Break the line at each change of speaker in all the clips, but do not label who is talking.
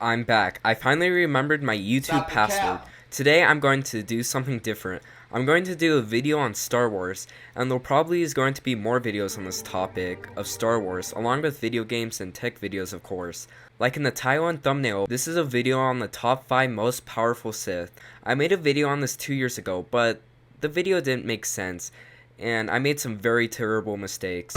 I'm back. I finally remembered my YouTube
Stop the
password.
cap.
Today I'm going to do something different. I'm going to do a video on Star Wars, and there probably is going to be more videos on this topic of Star Wars, along with video games and tech videos, of course. Like in the title and thumbnail, this is a video on the top 5 most powerful Sith. I made a video on this 2 years ago, but the video didn't make sense, and I made some very terrible mistakes.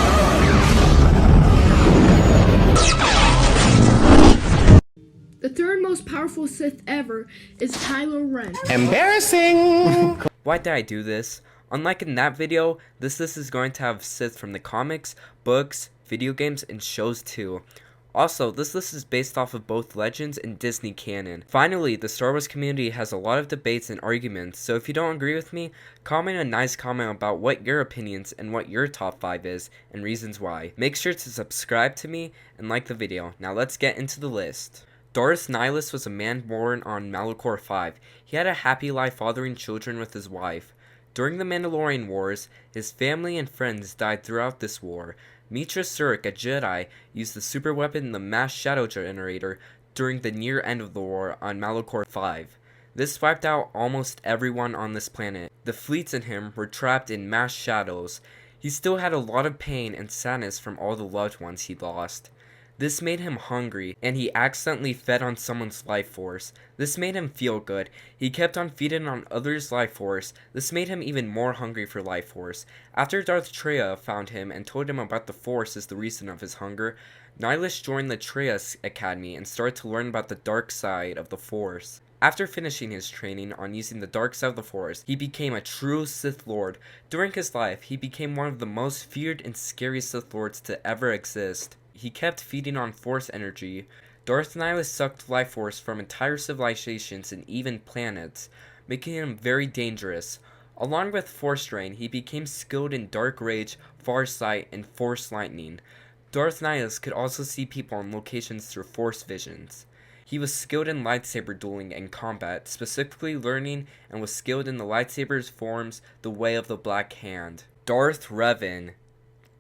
The third most powerful Sith ever is Kylo Ren.
Embarrassing!
Why did I do this? Unlike in that video, this list is going to have Sith from the comics, books, video games, and shows too. Also, this list is based off of both Legends and Disney canon. Finally, the Star Wars community has a lot of debates and arguments, so if you don't agree with me, comment a nice comment about what your opinions and what your top 5 is, and reasons why. Make sure to subscribe to me and like the video. Now let's get into the list. Darth Nyus was a man born on Malachor 5. He had a happy life fathering children with his wife. During the Mandalorian Wars, his family and friends died throughout this war. Mitra Surik, a Jedi, used the super weapon the Mass Shadow Generator during the near end of the war on Malachor 5. This wiped out almost everyone on this planet. The fleets and him were trapped in mass shadows. He still had a lot of pain and sadness from all the loved ones he lost. This made him hungry, and he accidentally fed on someone's life force. This made him feel good. He kept on feeding on others' life force. This made him even more hungry for life force. After Darth Treya found him and told him about the force as the reason of his hunger, Nihilus joined the Treya Academy and started to learn about the dark side of the force. After finishing his training on using the dark side of the force, he became a true Sith Lord. During his life, he became one of the most feared and scary Sith Lords to ever exist. He kept feeding on force energy. Darth Nyus sucked life force from entire civilizations and even planets, making him very dangerous. Along with force drain, he became skilled in dark rage, farsight, and force lightning. Darth Nyus could also see people on locations through force visions. He was skilled in lightsaber dueling and combat, specifically learning and was skilled in the lightsaber's forms, the way of the Black Hand. Darth Revan.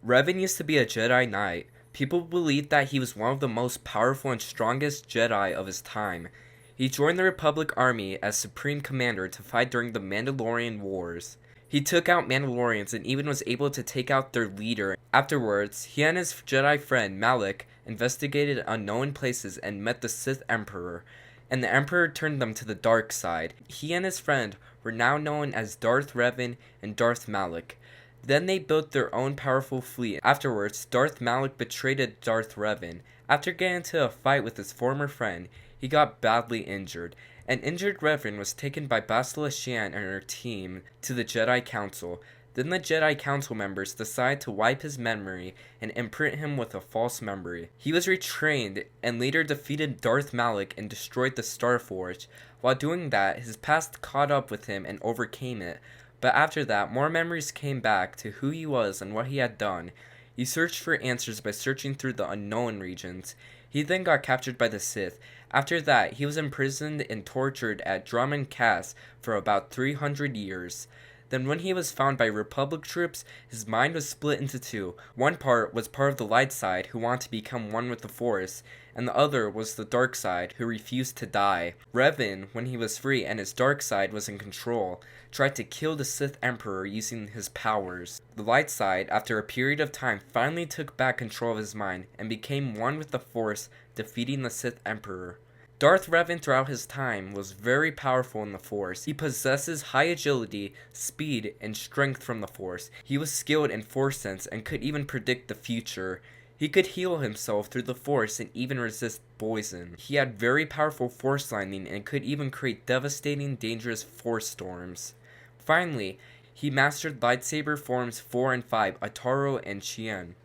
Revan used to be a Jedi Knight. People believed that he was one of the most powerful and strongest Jedi of his time. He joined the Republic Army as Supreme Commander to fight during the Mandalorian Wars. He took out Mandalorians and even was able to take out their leader. Afterwards, he and his Jedi friend Malak investigated unknown places and met the Sith Emperor, and the Emperor turned them to the dark side. He and his friend were now known as Darth Revan and Darth Malak. Then they built their own powerful fleet. Afterwards, Darth Malak betrayed Darth Revan. After getting into a fight with his former friend, he got badly injured. An injured Revan was taken by Bastila Shan and her team to the Jedi Council. Then the Jedi Council members decided to wipe his memory and imprint him with a false memory. He was retrained and later defeated Darth Malak and destroyed the Starforge. While doing that, his past caught up with him and overcame it. But after that, more memories came back to who he was and what he had done. He searched for answers by searching through the unknown regions. He then got captured by the Sith. After that, he was imprisoned and tortured at Drummond Cass for about 300 years. Then when he was found by Republic troops, his mind was split into two. One part was part of the light side, who wanted to become one with the Force, and the other was the dark side, who refused to die. Revan, when he was free and his dark side was in control, tried to kill the Sith Emperor using his powers. The light side, after a period of time, finally took back control of his mind and became one with the Force, defeating the Sith Emperor. Darth Revan throughout his time was very powerful in the Force. He possesses high agility, speed, and strength from the Force. He was skilled in Force sense and could even predict the future. He could heal himself through the Force and even resist poison. He had very powerful Force lightning and could even create devastating, dangerous Force storms. Finally, he mastered lightsaber forms 4 and 5, Ataro and Chien.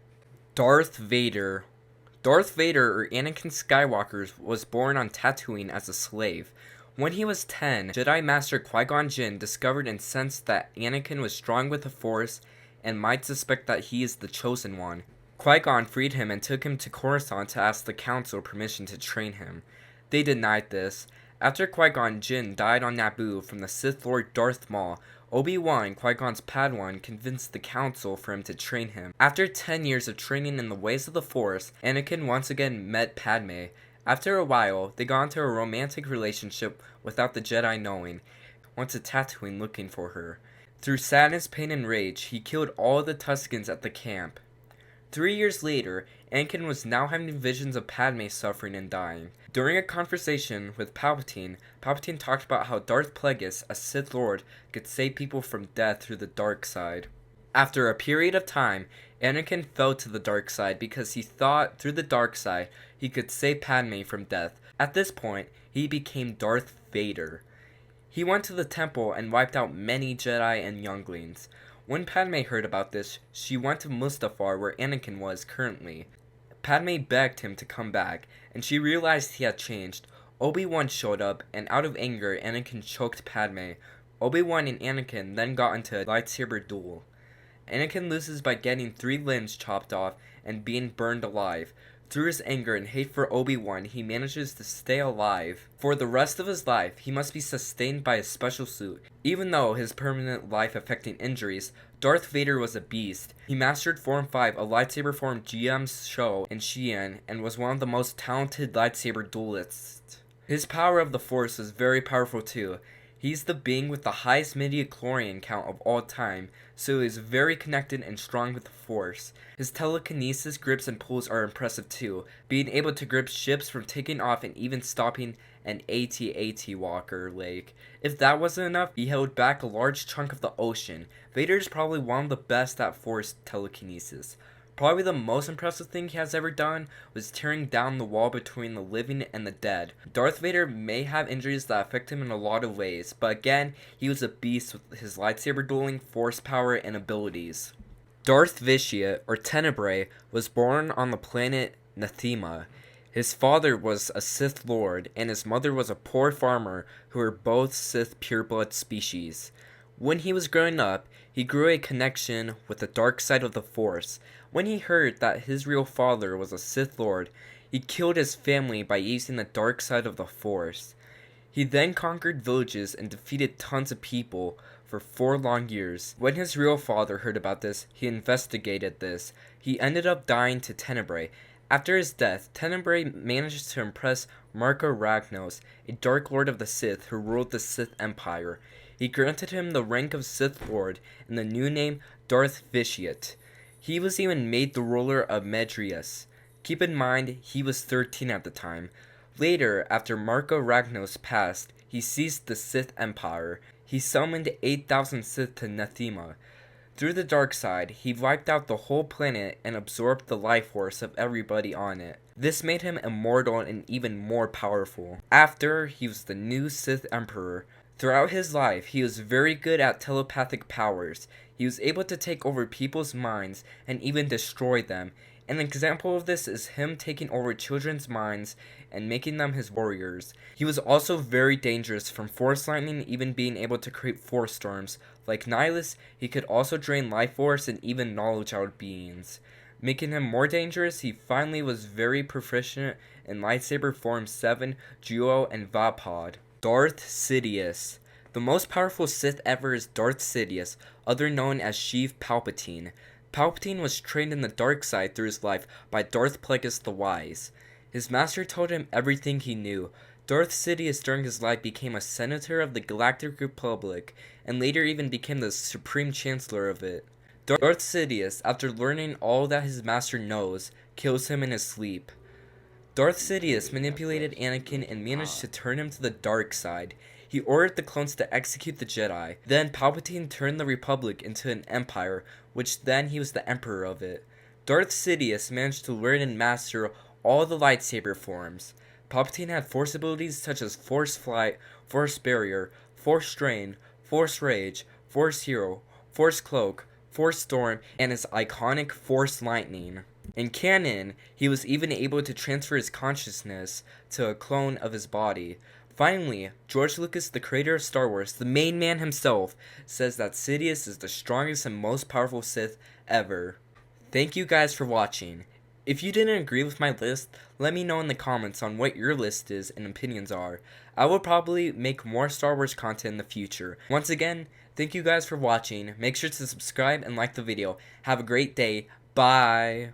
Darth Vader. Darth Vader, or Anakin Skywalker, was born on Tatooine as a slave. When he was 10, Jedi Master Qui-Gon Jinn discovered and sensed that Anakin was strong with the Force and might suspect that he is the Chosen One. Qui-Gon freed him and took him to Coruscant to ask the Council permission to train him. They denied this. After Qui-Gon Jinn died on Naboo from the Sith Lord Darth Maul, Obi-Wan, Qui-Gon's Padawan, convinced the Council for him to train him. After 10 years of training in the ways of the Force, Anakin once again met Padme. After a while, they got into a romantic relationship without the Jedi knowing. Went to Tatooine looking for her. Through sadness, pain, and rage, he killed all the Tuskens at the camp. 3 years later, Anakin was now having visions of Padme suffering and dying. During a conversation with Palpatine, Palpatine talked about how Darth Plagueis, a Sith Lord, could save people from death through the dark side. After a period of time, Anakin fell to the dark side because he thought through the dark side he could save Padme from death. At this point, he became Darth Vader. He went to the temple and wiped out many Jedi and younglings. When Padme heard about this, she went to Mustafar where Anakin was currently. Padme begged him to come back, and she realized he had changed. Obi-Wan showed up, and out of anger, Anakin choked Padme. Obi-Wan and Anakin then got into a lightsaber duel. Anakin loses by getting 3 limbs chopped off and being burned alive. Through his anger and hate for Obi-Wan, he manages to stay alive. For the rest of his life, he must be sustained by a special suit. Even though his permanent life-affecting injuries, Darth Vader was a beast. He mastered Form 5, a lightsaber form GM's show in Xi'an, and was one of the most talented lightsaber duelists. His power of the Force was very powerful too. He's the being with the highest midi-chlorian count of all time, so he is very connected and strong with the Force. His telekinesis grips and pulls are impressive too, being able to grip ships from taking off and even stopping an AT-AT walker lake. If that wasn't enough, he held back a large chunk of the ocean. Vader is probably one of the best at Force telekinesis. Probably the most impressive thing he has ever done was tearing down the wall between the living and the dead. Darth Vader may have injuries that affect him in a lot of ways, but again, he was a beast with his lightsaber dueling, force power, and abilities. Darth Vitiate, or Tenebrae, was born on the planet Nathema. His father was a Sith Lord, and his mother was a poor farmer who were both Sith pureblood species. When he was growing up, he grew a connection with the dark side of the Force. When he heard that his real father was a Sith Lord, he killed his family by using the dark side of the Force. He then conquered villages and defeated tons of people for 4 long years. When his real father heard about this, he investigated this. He ended up dying to Tenebrae. After his death, Tenebrae managed to impress Marco Ragnos, a Dark Lord of the Sith who ruled the Sith Empire. He granted him the rank of Sith Lord and the new name Darth Vitiate. He was even made the ruler of Medrius. Keep in mind, he was 13 at the time. Later, after Marco Ragnos passed, he seized the Sith Empire. He summoned 8,000 Sith to Nathema. Through the dark side, he wiped out the whole planet and absorbed the life force of everybody on it. This made him immortal and even more powerful. After, he was the new Sith Emperor. Throughout his life, he was very good at telepathic powers. He was able to take over people's minds and even destroy them. An example of this is him taking over children's minds and making them his warriors. He was also very dangerous, from Force Lightning even being able to create Force Storms. Like Nihilus, he could also drain life force and even knowledge out of beings. Making him more dangerous, he finally was very proficient in lightsaber form 7, Duo, and Vapod. Darth Sidus. The most powerful Sith ever is Darth Sidus, other known as Sheev Palpatine. Palpatine was trained in the dark side through his life by Darth Plagueis the Wise. His master told him everything he knew. Darth Sidus during his life became a senator of the Galactic Republic, and later even became the Supreme Chancellor of it. Darth Sidus, after learning all that his master knows, kills him in his sleep. Darth Sidus manipulated Anakin and managed to turn him to the dark side. He ordered the clones to execute the Jedi. Then Palpatine turned the Republic into an empire, which then he was the emperor of it. Darth Sidus managed to learn and master all the lightsaber forms. Palpatine had Force abilities such as Force Flight, Force Barrier, Force Strain, Force Rage, Force Hero, Force Cloak, Force Storm, and his iconic Force Lightning. In canon, he was even able to transfer his consciousness to a clone of his body. Finally, George Lucas, the creator of Star Wars, the main man himself, says that Sidious is the strongest and most powerful Sith ever. Thank you guys for watching. If you didn't agree with my list, let me know in the comments on what your list is and opinions are. I will probably make more Star Wars content in the future. Once again, thank you guys for watching. Make sure to subscribe and like the video. Have a great day. Bye.